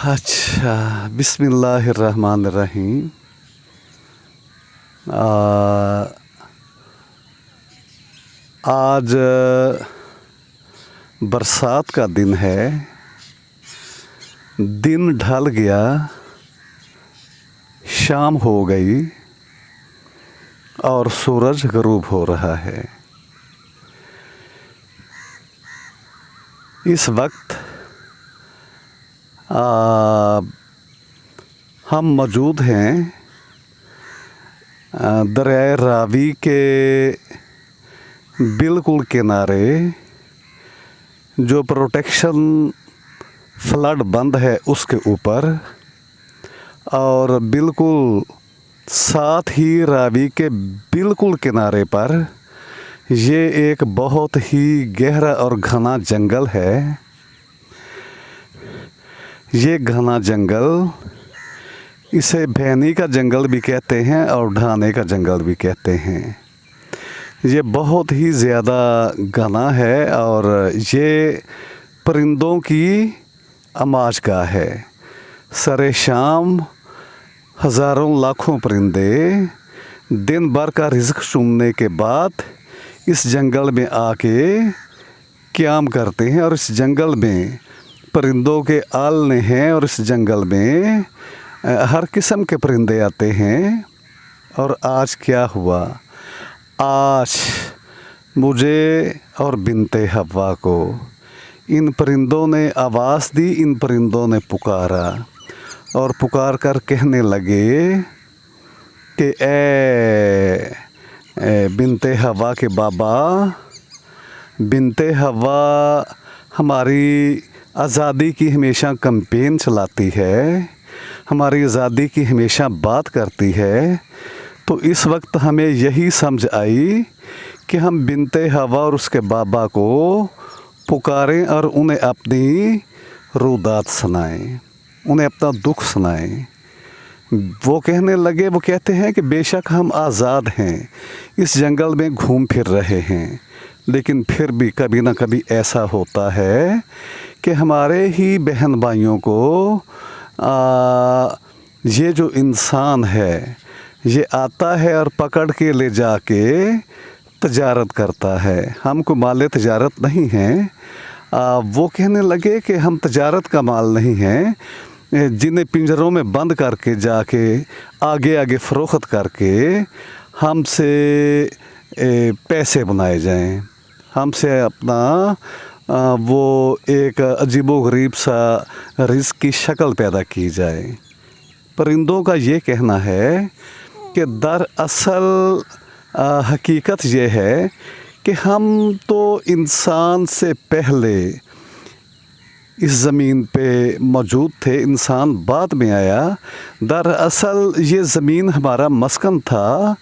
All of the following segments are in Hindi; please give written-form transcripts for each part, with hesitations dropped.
अच्छा, बिस्मिल्लाहिर्रहमानिर्रहीम। आज बरसात का दिन है। दिन ढल गया, शाम हो गई और सूरज ग़ुरूब हो रहा है। इस वक्त हम मौजूद हैं दरियाए रावी के बिल्कुल किनारे, जो प्रोटेक्शन फ्लड बंद है उसके ऊपर, और बिल्कुल साथ ही रावी के बिल्कुल किनारे पर ये एक बहुत ही गहरा और घना जंगल है। ये घना जंगल, इसे भैनी का जंगल भी कहते हैं और ढाने का जंगल भी कहते हैं। ये बहुत ही ज़्यादा घना है और ये परिंदों की आमाजगाह है। सरे शाम हज़ारों लाखों परिंदे दिन भर का रिज़्क चुनने के बाद इस जंगल में आके क़याम करते हैं, और इस जंगल में परिंदों के आलने हैं, और इस जंगल में हर किस्म के परिंदे आते हैं। और आज क्या हुआ? आज मुझे और बिनते हव्वा को इन परिंदों ने आवाज़ दी, इन परिंदों ने पुकारा और पुकार कर कहने लगे कि ए बिनते हव्वा के बाबा, बिनते हव्वा हमारी आज़ादी की हमेशा कैंपेन चलाती है, हमारी आज़ादी की हमेशा बात करती है। तो इस वक्त हमें यही समझ आई कि हम बिनते हव्वा और उसके बाबा को पुकारें और उन्हें अपनी रुदात सुनाएं, उन्हें अपना दुख सुनाएं। वो कहने लगे, वो कहते हैं कि बेशक हम आज़ाद हैं, इस जंगल में घूम फिर रहे हैं, लेकिन फिर भी कभी ना कभी ऐसा होता है कि हमारे ही बहन भाइयों को ये जो इंसान है ये आता है और पकड़ के ले जाके तजारत करता है। हमको माल तजारत नहीं है। वो कहने लगे कि हम तजारत का माल नहीं हैं, जिन्हें पिंजरों में बंद करके जाके आगे आगे फ़रोख्त करके हमसे पैसे बनाए जाएं, हमसे अपना वो एक अजीबोगरीब सा रिज़्क की शक्ल पैदा की जाए। परिंदों का ये कहना है कि दरअसल हकीकत ये है कि हम तो इंसान से पहले इस ज़मीन पे मौजूद थे, इंसान बाद में आया। दरअसल ये ज़मीन हमारा मस्कन था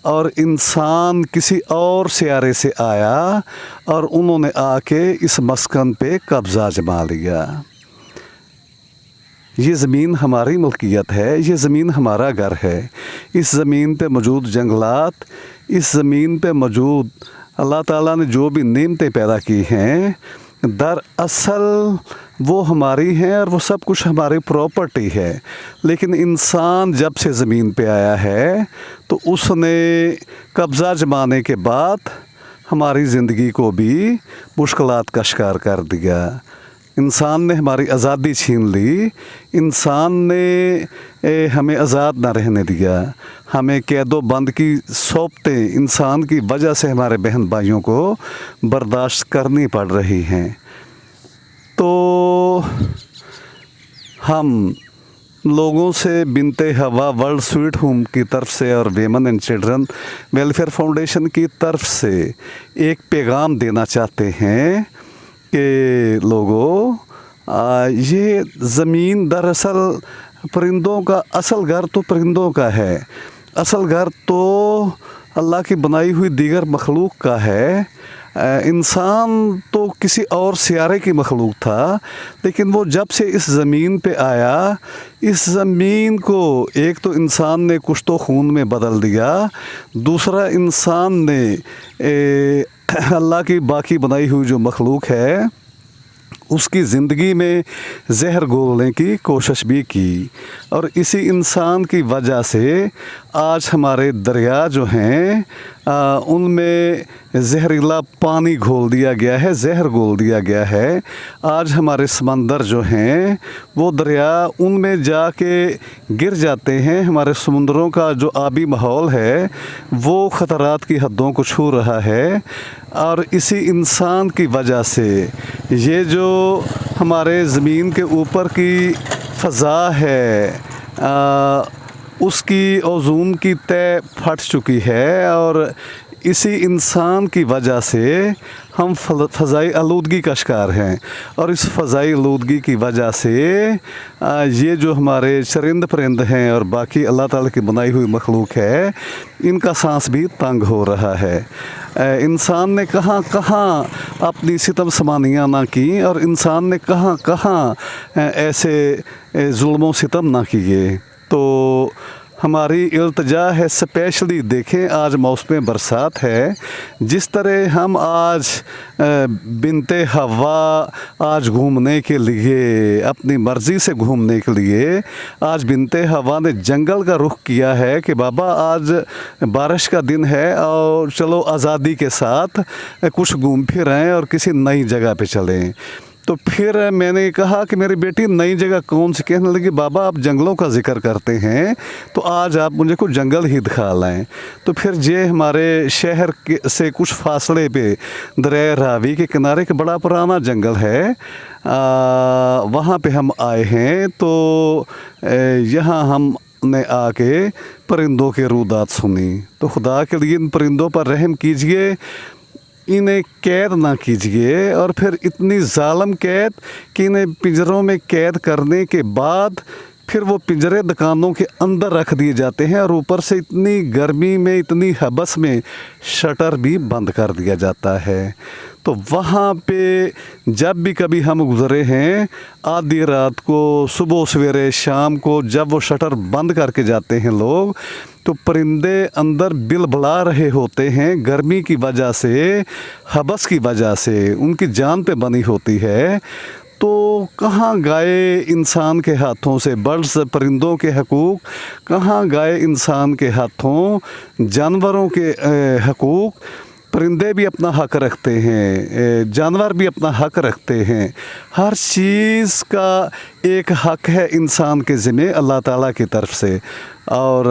और इंसान किसी और सियारे से आया और उन्होंने आके इस मस्कन पे कब्ज़ा जमा लिया। ये ज़मीन हमारी मुल्कियत है, ये ज़मीन हमारा घर है। इस ज़मीन पे मौजूद जंगलात, इस ज़मीन पे मौजूद अल्लाह ताला ने जो भी नेमतें पैदा की हैं, दरअसल वो हमारी हैं और वो सब कुछ हमारी प्रॉपर्टी है। लेकिन इंसान जब से ज़मीन पे आया है तो उसने कब्ज़ा जमाने के बाद हमारी ज़िंदगी को भी मुश्किलात का शिकार कर दिया। इंसान ने हमारी आज़ादी छीन ली, इंसान ने हमें आज़ाद ना रहने दिया, हमें कैदो बंद की सौंपतें इंसान की वजह से हमारे बहन भाइयों को बर्दाश्त करनी पड़ रही हैं। तो हम लोगों से बिनते हव्वा वर्ल्ड स्वीट होम की तरफ से और वेमन एंड चिल्ड्रन वेलफेयर फाउंडेशन की तरफ से एक पैगाम देना चाहते हैं कि लोगों, ये ज़मीन दरअसल परिंदों का असल घर तो परिंदों का है, असल घर तो अल्लाह की बनाई हुई दीगर मखलूक का है। इंसान तो किसी और सियारे की मखलूक था, लेकिन वो जब से इस ज़मीन पे आया, इस ज़मीन को एक तो इंसान ने कुछ तो खून में बदल दिया, दूसरा इंसान ने अल्लाह की बाकी बनाई हुई जो मखलूक है उसकी ज़िंदगी में जहर घोलने की कोशिश भी की। और इसी इंसान की वजह से आज हमारे दरिया जो हैं उनमें जहरीला पानी घोल दिया गया है, जहर घोल दिया गया है। आज हमारे समंदर जो हैं वो दरिया उनमें जाके गिर जाते हैं। हमारे समुद्रों का जो आबी माहौल है वो ख़तरात की हदों को छू रहा है। और इसी इंसान की वजह से ये जो हमारे ज़मीन के ऊपर की फ़ज़ा है उसकी ओज़ोन की तह फट चुकी है। और इसी इंसान की वजह से हम फ़ज़ाई आलूदगी का शिकार हैं। और इस फ़ज़ाई आलूदगी की वजह से ये जो हमारे चरिंद परिंद हैं और बाकी अल्लाह ताला की बनाई हुई मखलूक है, इनका सांस भी तंग हो रहा है। इंसान ने कहाँ कहाँ अपनी सितम समानियाँ ना की और इंसान ने कहाँ कहाँ ऐसे जुल्मों सितम ना किए। तो हमारी इल्तिजा है, स्पेशली देखें आज मौसम बरसात है, जिस तरह हम आज बिनते हवा आज घूमने के लिए अपनी मर्ज़ी से घूमने के लिए आज बिनते हवा ने जंगल का रुख किया है कि बाबा आज बारिश का दिन है और चलो आज़ादी के साथ कुछ घूम फिर आएँ और किसी नई जगह पे चलें। तो फिर मैंने कहा कि मेरी बेटी नई जगह कौन सी? कहने लगी बाबा आप जंगलों का जिक्र करते हैं तो आज आप मुझे कुछ जंगल ही दिखा लाएं। तो फिर ये हमारे शहर से कुछ फासले पे दरिया रावी के किनारे एक बड़ा पुराना जंगल है, वहाँ पे हम आए हैं। तो यहाँ हमने आके परिंदों के रूदात सुनी। तो खुदा के लिए इन परिंदों पर रहम कीजिए, इन्हें कैद ना कीजिए। और फिर इतनी ज़ालम कैद कि इन्हें पिंजरों में कैद करने के बाद फिर वो पिंजरे दुकानों के अंदर रख दिए जाते हैं और ऊपर से इतनी गर्मी में, इतनी हबस में शटर भी बंद कर दिया जाता है। तो वहाँ पे जब भी कभी हम गुज़रे हैं, आधी रात को, सुबह सवेरे, शाम को, जब वो शटर बंद करके जाते हैं लोग, तो परिंदे अंदर बिलबिला रहे होते हैं गर्मी की वजह से, हबस की वजह से, उनकी जान पे बनी होती है। तो कहाँ गए इंसान के हाथों से बर्ड्स, परिंदों के हकूक़, कहाँ गए इंसान के हाथों जानवरों के हकूक़? परिंदे भी अपना हक रखते हैं, जानवर भी अपना हक रखते हैं। हर चीज़ का एक हक है इंसान के ज़िम्मे अल्लाह ताला की तरफ से। और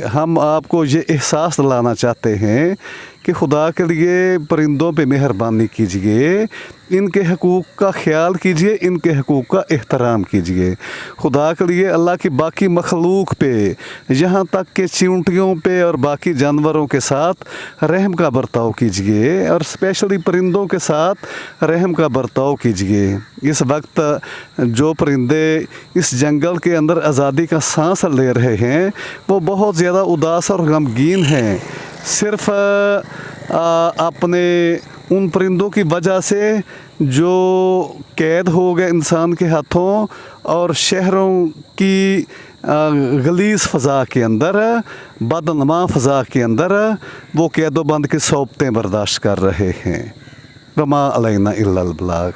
हम आपको ये एहसास दिलाना चाहते हैं कि खुदा के लिए परिंदों पे मेहरबानी कीजिए, इनके हकूक़ का ख्याल कीजिए, इनके हकूक़ का एहतराम कीजिए। खुदा के लिए अल्लाह की बाकी मखलूक पे, यहाँ तक कि चींटियों पे और बाकी जानवरों के साथ रहम का बर्ताव कीजिए और स्पेशली परिंदों के साथ रहम का बर्ताव कीजिए। इस वक्त जो परिंदे इस जंगल के अंदर आज़ादी का सांस ले रहे हैं वो बहुत ज़्यादा उदास और गमगीन हैं, सिर्फ़ अपने उन परिंदों की वजह से जो कैद हो गए इंसान के हाथों और शहरों की गलीज़ फ़ज़ा के अंदर, बदनमा फ़ज़ा के अंदर वो कैदोबंद की सौबतें बर्दाश्त कर रहे हैं। वमा अलैना इल्लल बलाग।